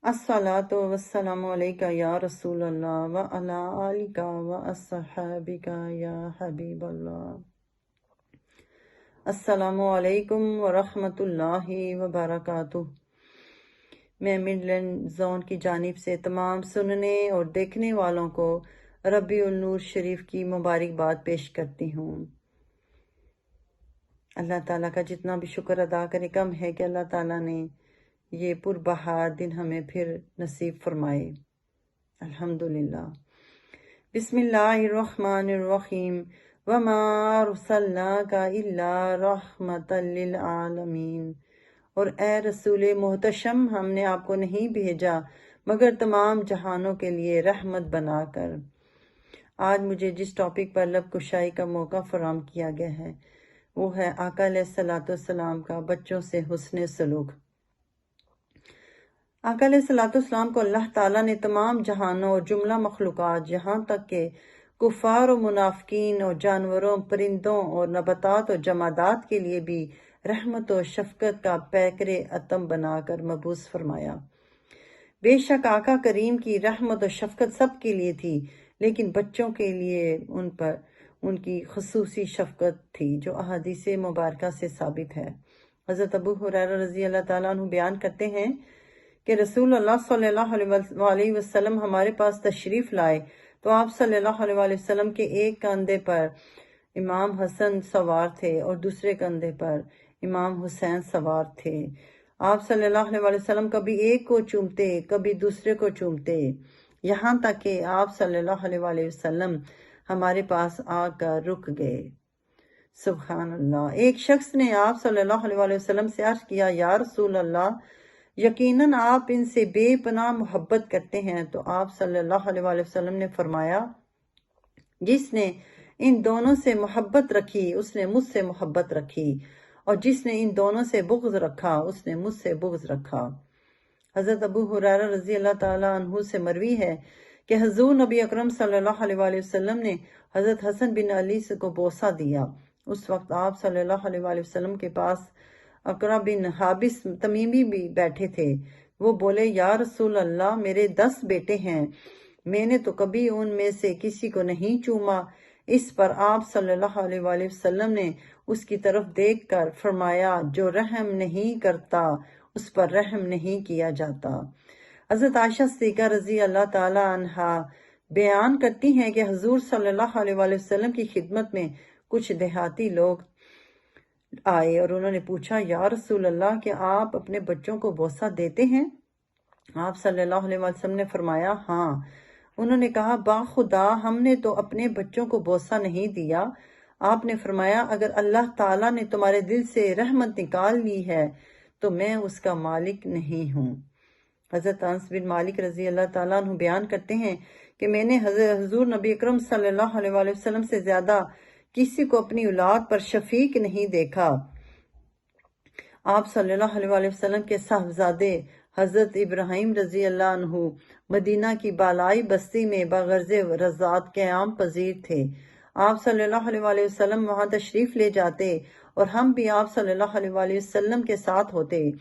अस्सलातु वस्सलामु अलैका या रसूल अल्लाह व अला आलिका व अस्सहाबिका या हबीब अल्लाह। अस्सलामु अलैकुम व रहमतुल्लाहि व बरकातुह। मैं मिडलैंड जोन की जानिब से तमाम सुनने और देखने वालों को रबीउल नूर शरीफ की मुबारकबाद पेश करती हूँ। अल्लाह ताला का जितना भी शुक्र अदा करें कम है कि अल्लाह ताला ने ये पुरबहार दिन हमें फिर नसीब फरमाए। अल्हम्दुलिल्लाह। बिस्मिल्लाहिर्रहमानिर्रहीम। वमा अरसलनाका इल्ला रहमतल लिल आलमीन। और ए रसूल मोहतशम, हमने आपको नहीं भेजा मगर तमाम जहानों के लिए रहमत बनाकर। आज मुझे जिस टॉपिक पर लब कुशाई का मौका फराम किया गया है वो है आका अलैहिस्सलाम का बच्चों से हुस्न सलूक। आका अलैहिस्सलाम को अल्लाह ताला ने तमाम जहानों और जुमला मखलूक़ात यहाँ तक के कुफ़ार और मुनाफिकीन और जानवरों, परिंदों और नबातात और जमादात के लिए भी रहमत और शफ़क़त का पैकरे अतम बनाकर मबूस फरमाया। बेशक आका करीम की रहमत और शफ़क़त सब के लिए थी, लेकिन बच्चों के लिए उन पर उनकी खुसूसी शफ़क़त थी जो अहादीस मुबारका से साबित है। हज़रत अबू हुरैरा रज़ी अल्लाह ताला अन्हु बयान करते हैं कि रसूल अल्लाह सल्लल्लाहु अलैहि वसल्लम हमारे पास तशरीफ़ लाए तो आप सल्लल्लाहु अलैहि वसल्लम के एक कंधे पर इमाम हसन सवार थे और दूसरे कंधे पर इमाम हुसैन सवार थे। आप सल्लल्लाहु अलैहि वसल्लम कभी एक को चूमते, कभी दूसरे को चूमते, यहाँ तक कि आप सल्लल्लाहु अलैहि वसल्लम हमारे पास आकर रुक गए। सुभान अल्लाह। एक शख्स ने आप सल्लल्लाहु अलैहि वसल्लम से अर्ज किया, या रसूल अल्लाह, यकीनन आप इनसे बेपनाह मोहब्बत करते हैं। तो आप सल्लल्लाहु अलैहि वसल्लम ने फरमाया, जिसने इन दोनों से मोहब्बत रखी उसने मुझसे मोहब्बत रखी, और जिसने इन दोनों से बुग़्ज़ रखा उसने मुझसे बुग़्ज़ रखा। हज़रत अबू हुरैरा रज़ी अल्लाह ताला अन्हु से मरवी है कि हुज़ूर नबी अकरम सल्लल्लाहु अलैहि वसल्लम ने हज़रत हसन बिन अली को बोसा दिया। उस वक्त आप सल्लल्लाहु अलैहि वसल्लम के पास अकरा बिन हाबिस तमीमी भी बैठे थे। वो बोले, या रसूल अल्लाह, मेरे 10 बेटे हैं, मैंने तो कभी उनमें से किसी को नहीं चूमा। इस पर आप सल्लल्लाहु अलैहि वसल्लम ने उसकी तरफ देखकर फरमाया, जो रहम नहीं करता उस पर रहम नहीं किया जाता। हज़रत आयशा सिद्दीक़ा रज़ी अल्लाह ताला अन्हा बयान करती हैं कि हुज़ूर सल्लल्लाहु अलैहि वसल्लम की खिदमत में कुछ देहाती लोग आए और उन्होंने पूछा, या रसूल अल्लाह, कि आप अपने बच्चों को बोसा देते हैं? आप सल्लल्लाहु अलैहि वसल्लम ने फरमाया, हाँ। उन्होंने कहा, बाखुदा हमने तो अपने बच्चों को बोसा नहीं दिया। आपने फरमाया, अगर अल्लाह ताला ने तुम्हारे दिल से रहमत निकाल ली है तो मैं उसका मालिक नहीं हूँ। हज़रत अनस बिन मालिक रज़ी अल्लाह ताला अन्हु बयान करते हैं कि मैंने हुज़ूर नबी अकरम सल्लल्लाहु अलैहि वसल्लम से ज़्यादा किसी को अपनी औलाद पर शफीक नहीं देखा। आप सल्लल्लाहु अलैहि वसल्लम के साहबजादे हज़रत इब्राहीम रज़ी अल्लाह अन्हु मदीना की बालाई बस्ती में बगर्ज़े रज़ात क़याम पजीर थे। आप सल्लल्लाहु अलैहि वसल्लम वहाँ तशरीफ़ ले जाते और हम भी आप सल्लल्लाहु अलैहि वसल्लम के साथ होते।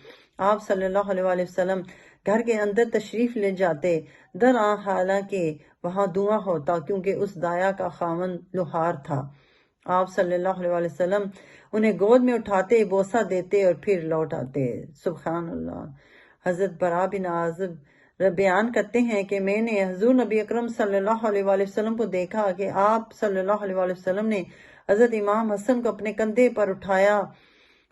आप सल्लल्लाहु अलैहि वसल्लम घर के अंदर तशरीफ़ ले जाते, हालांकि वहाँ धुआं होता क्योंकि उस दाया का खावन लोहार था। आप सल्लल्लाहु अलैहि वसल्लम उन्हें गोद में उठाते, बोसा देते और फिर लौट आते। सुभान अल्लाह। हज़रत बरा बिन आज़िब बयान करते हैं कि मैंने हुज़ूर नबी अकरम सल्लल्लाहु अलैहि वसल्लम को देखा कि आप सल्लल्लाहु अलैहि वसल्लम ने हज़रत इमाम हसन को अपने कंधे पर उठाया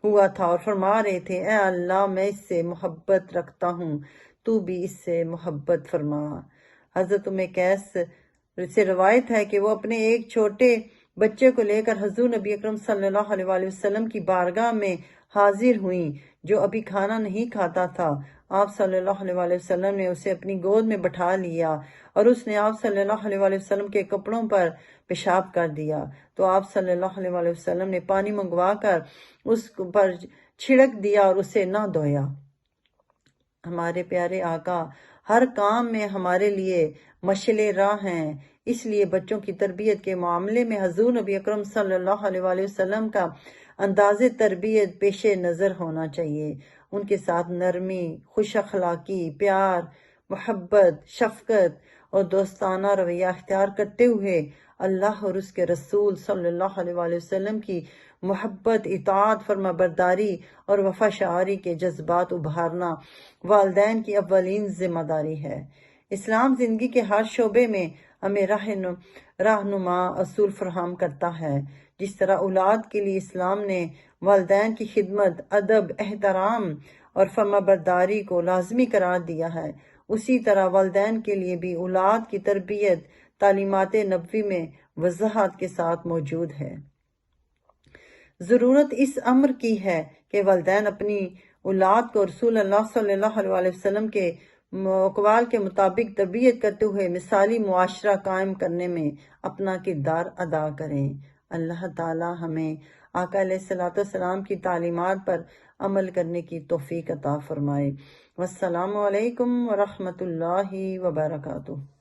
हुआ था और फरमा रहे थे, ए अल्लाह, मैं इससे मोहब्बत रखता हूँ, तू भी इससे मोहब्बत फरमा। हज़रत उम्मे कैस से रवायत है कि वो अपने एक छोटे बच्चे को लेकर हुज़ूर नबी अकरम सल्लल्लाहु अलैहि वसल्लम की बारगाह में हाजिर हुई, जो अभी खाना नहीं खाता था। आप सल्लल्लाहु अलैहि वसल्लम ने उसे अपनी गोद में बैठा लिया और उसने आप सल्लल्लाहु अलैहि वसल्लम के कपड़ों पर पेशाब कर दिया। तो आप सल्लल्लाहु अलैहि वसल्लम ने पानी मंगवा कर उस पर छिड़क दिया और उसे न धोया। हमारे प्यारे आका हर काम में हमारे लिए मशले राह हैं, इसलिए बच्चों की तरबियत के मामले में हुज़ूर नबी अकरम सल्लल्लाहु अलैहि वसल्लम का अंदाज़े तरबियत पेश नज़र होना चाहिए। ان کے ساتھ نرمی، خوش اخلاقی، پیار، محبت، شفقت اور دوستانہ رویہ اختیار کرتے ہوئے اللہ اور اس کے رسول صلی اللہ علیہ وآلہ وسلم کی محبت، اطاعت، فرما برداری اور وفا شعاری کے جذبات ابھارنا والدین کی اولین ذمہ داری ہے۔ اسلام زندگی کے ہر شعبے میں ہمیں رہنما اصول فراہم کرتا ہے۔ جس طرح اولاد کے لیے اسلام نے والدین کی خدمت، ادب، احترام اور فرما برداری کو لازمی قرار دیا ہے، اسی طرح والدین کے لیے بھی اولاد کی تربیت تعلیمات نبوی میں وضاحت کے ساتھ موجود ہے۔ ضرورت اس امر کی ہے کہ والدین اپنی اولاد کو رسول اللہ صلی اللہ علیہ وآلہ وسلم کے اقوال کے مطابق تربیت کرتے ہوئے مثالی معاشرہ قائم کرنے میں اپنا کردار ادا کریں۔ اللہ تعالی ہمیں آقا علیہ السلام کی تعلیمات پر عمل کرنے کی توفیق عطا فرمائے۔ والسلام علیکم ورحمۃ اللہ وبرکاتہ۔